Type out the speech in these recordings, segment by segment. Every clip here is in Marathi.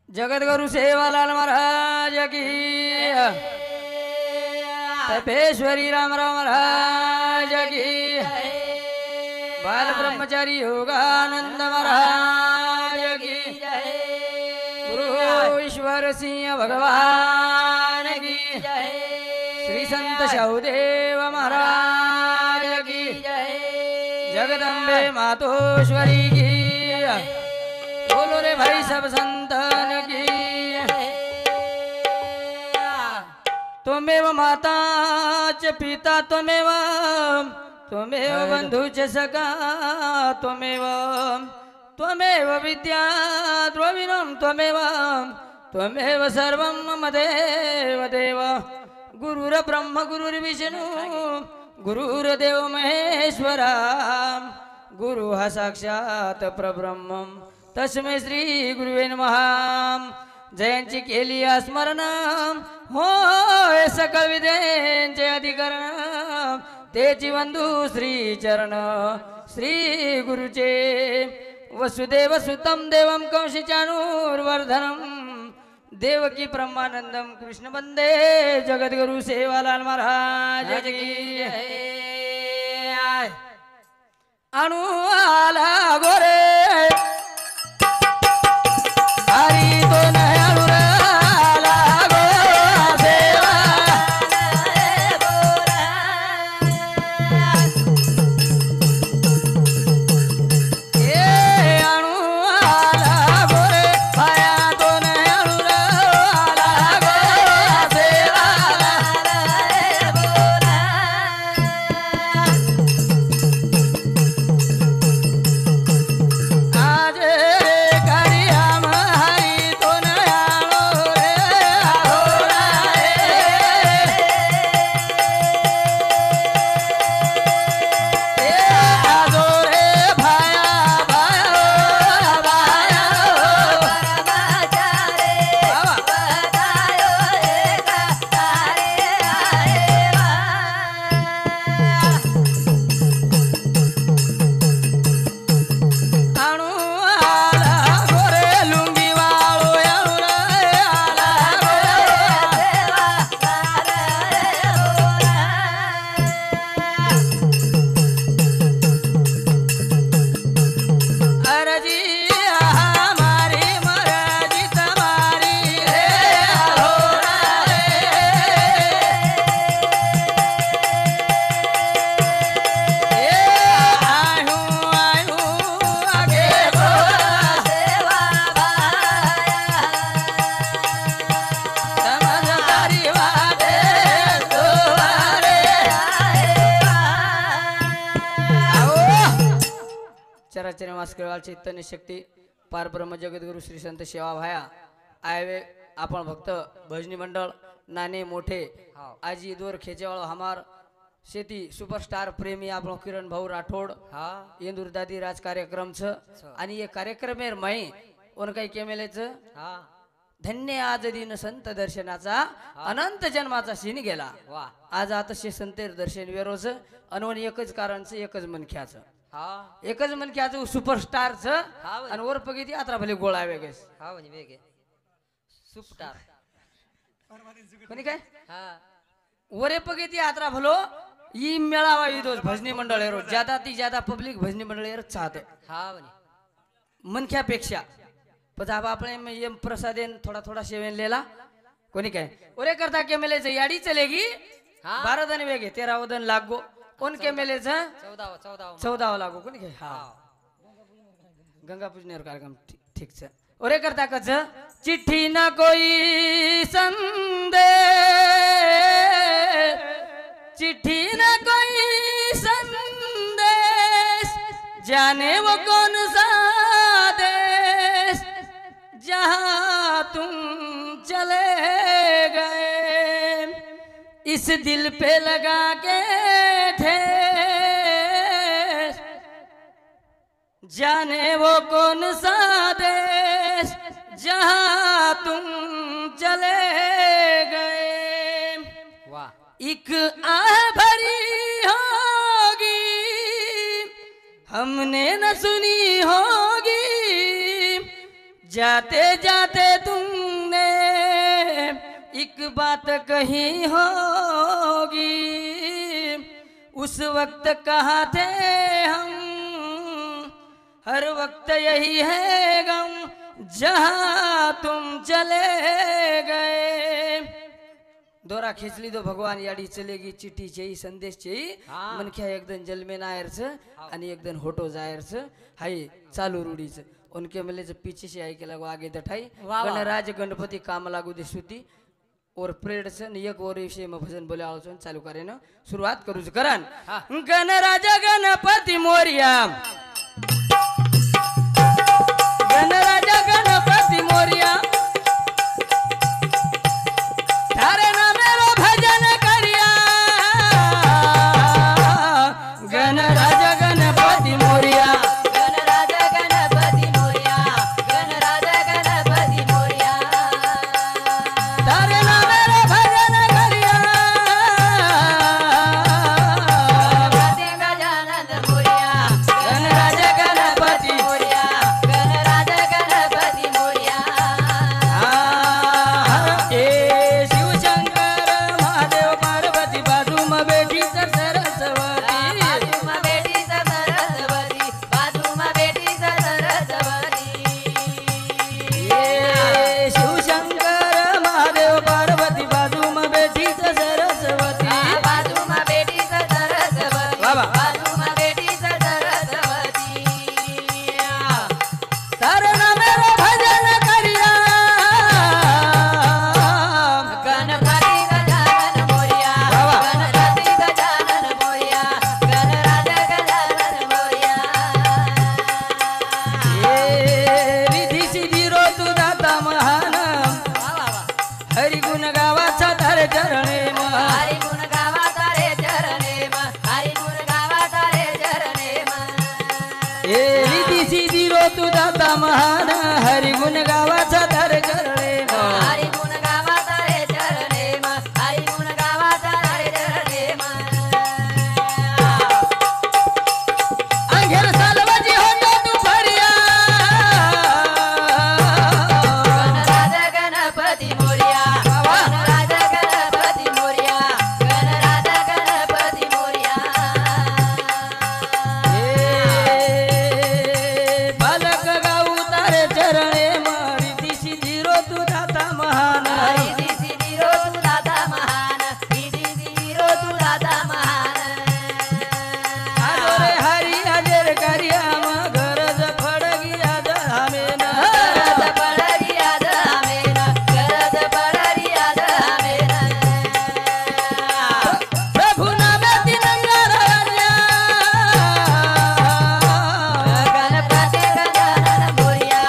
जगद्गुरु सेवालाल महाराज की तपेश्वरी रामराव महाराज की बाल ब्रह्मचारी योगानंद महाराज की गुरु ईश्वर सिंह भगवान की श्री संत शाहुदेव महाराज की जगदम्बे मातोश्वरी की बोलो रे भाई सब संतन की। त्वमेव माता च पिता त्वमेव त्वमेव बंधु च सखा त्वमेव त्वमेव विद्या द्रविणं त्वमेव त्वमेव सर्वं मम देव देव गुरुर्ब्रह्म गुरुर्विष्णु गुरुर्देव महेश्वरा गुरु हा साक्षात परब्रह्म तस्मै श्री गुरुवे नमः। जयांची केली स्मरण होय सकळ विद्यांचे अधिकरण तेची वंदू श्री चरण श्री गुरुचे वसुदेव सुतम देवम कंसचाणूरवर्धनम देवकी ब्रह्मानंदम कृष्ण वंदे जगद्गुरु सेवालाल महाराज की। अणु आला गोरे हरी तो नयनुर आला गो सेवा ए अणु आला गोरे पाया तो नयनुर आला गो सेवा आज चराचर वासकेवाल चैतन्य शक्ती पार ब्रह्म जगद्गुरु श्री संत सेवा भाया आयवे आपण भक्त भजनी मंडळ नाने मोठे आजी दोर खेचेवाळ हमार शेती सुपरस्टार प्रेमी आपण किरण भाऊ राठोड इंदूर दादी राज कार्यक्रम छ आणि ये कार्यक्रम मै ओन काही केमेलेच धन्य आज दिन संत दर्शनाचा अनंत जन्माचा शिन गेला आज आता संतेर दर्शन वेरोच अनवन एकच कारणचं एकच मनख्याचं एकच मनख्याचं सुपरस्टारच आणि वर पगिती आता भले गोळा वेगेस वेगे सुपस्टार कोणी काय वरे पगिती यात्रा भलो ई मेळावा इदोस भजनी मंडळ एरो ज्यादा ती ज्यादा पब्लिक भजनी मंडळ एर चाहत मनख्यापेक्षा पण आपण ये प्रसादेन थोड़ा थोड़ा सेवन लेला कोणी काय ओरे करता के मेले याडी चलेगी 12 दिन वेगे 13 दिन लागो कोण के मेले 14 लागो कोणी काय गंगा पूजनेर कार्यक्रम ठीक छ ओरे करता कच चिट्ठी ना कोई संदेश चिट्ठी ना कोई संदेश जाने वो कौन सा देश जहां तुम चले गए इस दिल पे लगा के थे जाने वो कौन सा देश जहां तुम चले गए एक आह भरी होगी हमने न सुनी होगी जाते जाते तुम एक बात कही होगी उस वक्त कहाँ थे हम, हर वक्त यही है गम जहाँ तुम चले गए। दोरा खेचली तो भगवान याडी चलेगी चिठ्ठी छेई संदेश छेई मनख्या एकदम जलमे नायरच आणि एकदम होटो जायरच हाय चालू रूढीच उनके मिले पीछे से आई के लगो आगे दठाई गणराज गणपति काम लागू दे सुती और प्रेड से एक और विषय में भजन बोले आलोचन चालू करे ना शुरुआत करू करन गणराज गणपति मोरिया गणराज गणपति मोरिया थारे नामेरो भजन करिया गणराज गणपति मोरिया तू दाता महान हरि गुण गावाचा धर चरणे हरि गुण गावाचा रे चरणे हरि गुण गावाचा रे चरणे अंघेर सालवाजी होतो तू फरिया गणराज गणपती मोरिया गणराज गणपती मोरिया गणराज गणपती मोरिया चरणे मारी दिशी धीरो तू दाता महान हरी दिशी धीरो तू दाता महान दिशी धीरो तू दाता महान आजोरे हरी अजर करिया म गरज पडगी आज हमेन गरज पडगी आज हमेन गरज पडगी आज हमेन प्रभु नामे दिनंगर राजा गणपती गजानन मोरिया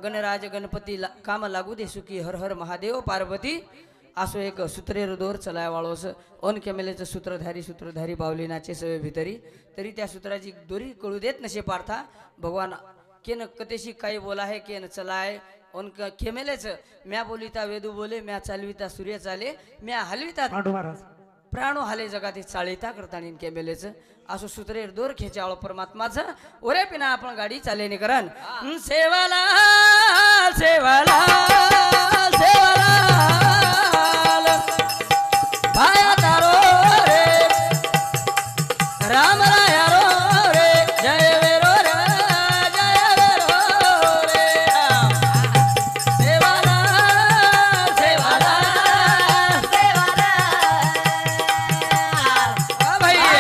गणराज गणपति काम लागू दे सुखी हर हर महादेव पार्वती असो एक सूत्रेर दोर चलाय वाळोस ओन केमेलेचं सूत्रधारी बावलीनाचे सवे भितरी तरी त्या सूत्राची दोरी कळू देत नसे पार्था भगवान केन कतेशी काही बोला है केन चलाय ओन केमेलेच म्या बोलिता वेदू बोले म्या चालविता सूर्य चाले म्या हलविता प्राणो हाले जगाती चाळीता करतानी केमेलेच असो सूत्रेर दोर खेचाळ परमात्माच ओरे पिना आपण गाडी चालेने करन सेवाला सेवाला सेवाला भाया तारो रे राम राया रो रे जय वेरो रे जय वेरो रे सेवाला सेवाला सेवाला भैया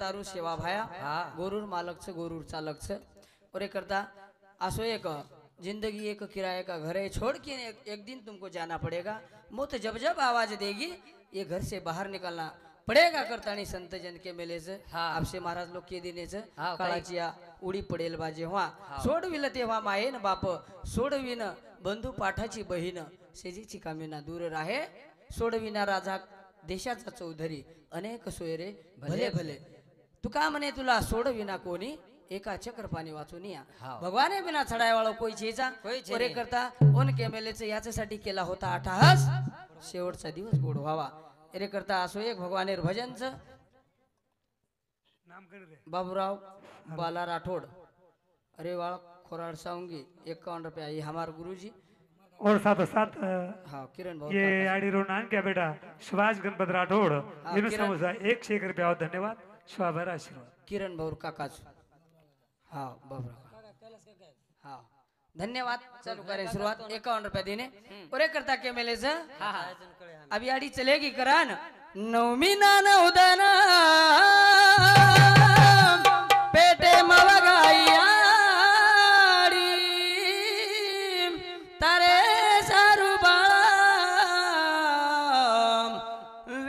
तारू सेवा भाया गोरूर मालकचं गोरूर चालकचं और करता आसो एक जिंदगी एक किराए का घर है छोड़ के एक दिन तुमको जाना पड़ेगा मौत जब जब आवाज देगी ये घर से बाहर निकलना पडेगा करतानी संत जन के मेलेचं आपसे महाराज लोक के दिनेचं काळाची उडी पडेल बा जेव्हा सोडविल तेव्हा मायेन बाप सोडविन बंधू पाठाची बहीण शेजीची कामिना दूर राहे सोडविना राजा देशाचा चौधरी अनेक सोयरे भले भले तू का म्हणे तुला सोडविना कोणी एका चक्र पाणी वाचून या भगवाने बिना चढायवाळा कोई चेचा कोरे करता ओन केमेलेचं याच्यासाठी केला होता अट्टहास शेवटचा दिवस गोड व्हावा अरे करता असो एक भगवानेर भजनचं बाबूराव बाला राठौड़ अरे वाल खोराड़ साऊंगी 51 रुपया ये हमारे गुरुजी और साथ साथ हाँ किरण भाऊ ये आड़ी रोनान क्या बेटा शिवाज गणपत राठौड़ इन्होंने समझा 101 रुपया और धन्यवाद शुभाभर आशीर्वाद किरण भाऊ काकाच हाँ बाबूराव हाँ धन्यवाद चालू करें शुरुआत 51 रुपया देने और एक करता के मेले से अभी आड़ी चलेगी करान नवमी नान उदना पेटे मवगाई आड़ी तारे सारू बाळा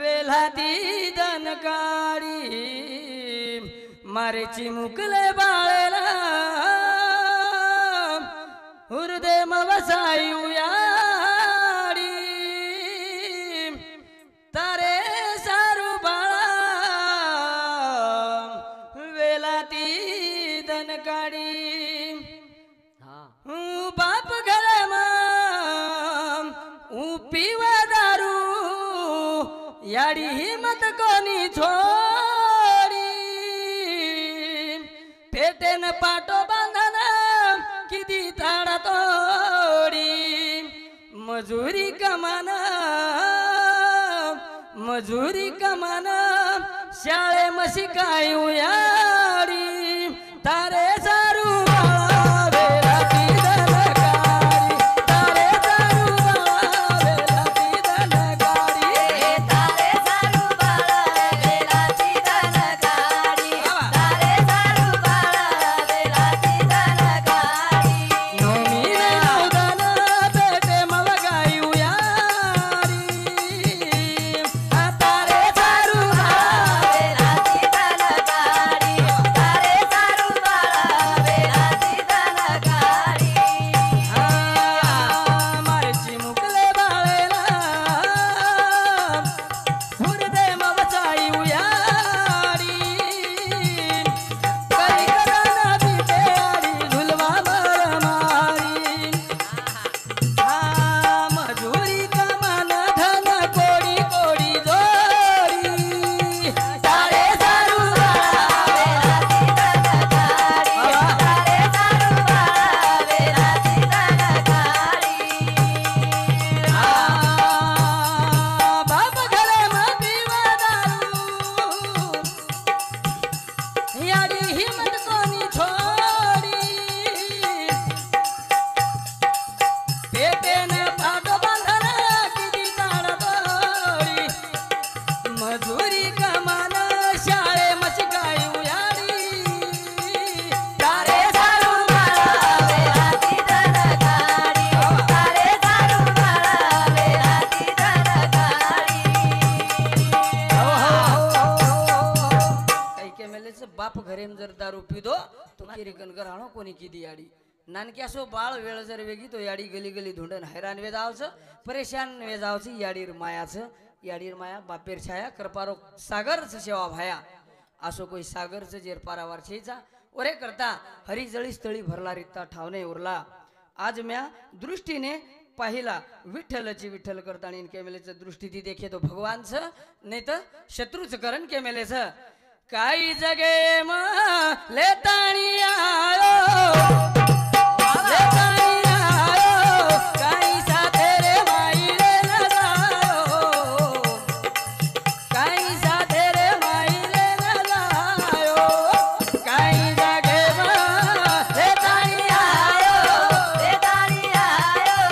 वेलाती दनकारी मारे चिमुकले बाळेला हृदय मवसाई उयाडी तारे सारू बाळा वेलाती दनकाडी बाप घरे पीवा दारू याडी हिम्मत कोणी छोडी पेटेन पाटो बांधना किती ताडा तोडी मजुरी कमाना शाळे मशी काय उयाडी तारे सारू वेलाती दनकारी तारे सारू वेलाती दनकारी तारे सारू बाळा वेलाची दनकारी तारे सारू बाळा वेलाची दनकारी नवमी नावदन पेटे मवगाई उयाडी तारे सारू वेलाची दनकारी तारे सारू बाळा वेलाची दनकारी मारे चिमुकले बाळेला हृदय मवसाई उयाडी करी करना बिटेडी झुलवा मारी मजुरी कमान धन कोडी कोडी जोडी तारे सारू वेलाची दनकारी तारे सारू बाळा वेलाची दनकारी बाप घरे पीवा दारू याडी हिम्मत कोणी छोडी पेटेन पाट बांधना किती ताड तोडी मजुरी कमान शाळे मशिकाई उयाडी तारे सारू बाळा वेलाची दनकारी तारे सारू बाळा वेलाची दनकारी काही के मेलेच बाप घरेम जर दारू पिदो तो किरिकन घराणो कोणी किती याडी नानकी असो बाळ वेळ जर वेगी तो याडी गली गली धुंडन हैराण वेजावचं परेशान वेजावचं याडीर माया बापेर छाया करपारो सागरच सेवा भाया असो कोई सागरच जेर पारावार छेचा ओरे करता हरी जळी स्थळी भरला रित्ता ठावने उरला आज म्या दृष्टीने पाहिला विठ्ठलची विठ्ठल करतानी केमेलेचं दृष्टी ती देखे तो भगवानचं नाही तर शत्रूच करण केमेलेचं काही जगे म लेताणी आयो लेताणी आयो काही साथे रे माई रे नजायो काही साथे रे माई रे नजायो काही जगे म लेताणी आयो वेताणी आयो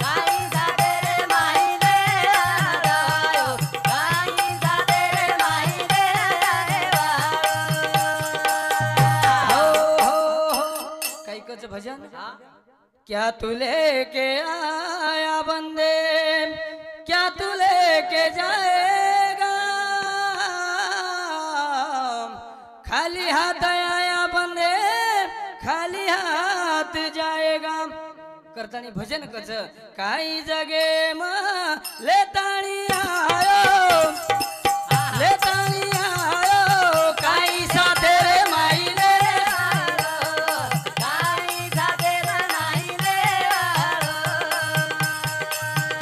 काही सादे रे माईले आरायो काही सादे रे माईले आरे वाळो भजन क्या तू लेके आया बंदे क्या तू लेके जाएगा खाली हाथ आया बंदे खाली हाथ जाएगा करतानी भजन कच काही जगे मा लेतानी आयो लेतानी आयो काही साथे रे माईले काही साथे नाही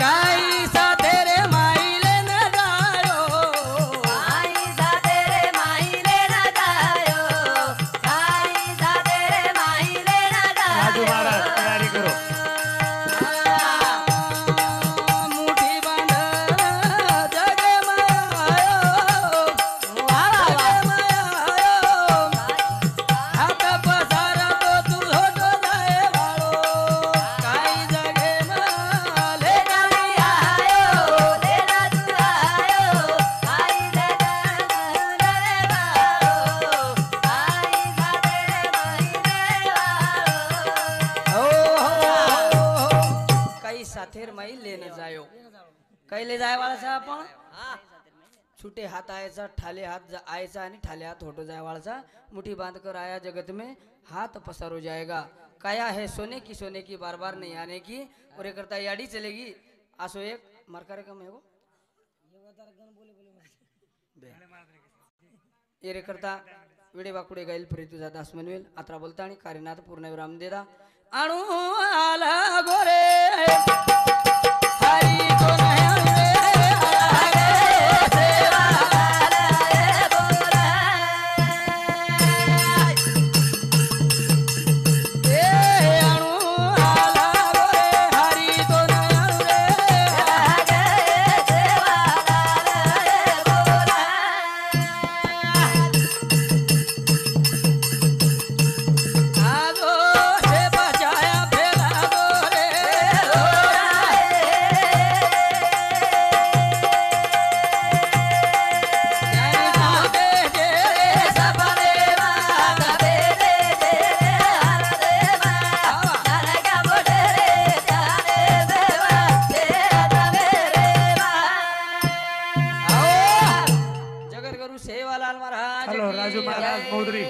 काही साथे रे माईले न जायो काही साथे रे माईले ना जायो काही साथे रे माईले ना राजू जायो महाराज तयारी करो. मुठी बांध जगे मायो जगे मायो हात पसार तो तू होतो जाए वाळो काही जगे माले लेणारी आयो लेणा तू आयो काही जगन रे बाळो काही साथे रे माईले वाळो काही साथेर माई लेने जायो काही ले जाय वाळाचा आपण छुटे हाथ आयचा ठाले हाथ आयचा आणि ठाले हाथ होटो जाय वाळाचा मुट्ठी बांध कर आया जगत में हाथ पसारो जाएगा काया है सोने की बार बार नहीं आने की और ये करता याडी चलेगी आसो एक मरकारे कम है वो ये रे करता विडे बाकुडे गाईल फ्री तुझा दास मनवेल आत्रा बोलता आणि कारीनाथ पूर्ण विराम देदा आणू आला गोरे हरी तो नाही जगद्गुरु सेवालाल महाराज हॅलो की राजू महाराज जय. मौदरी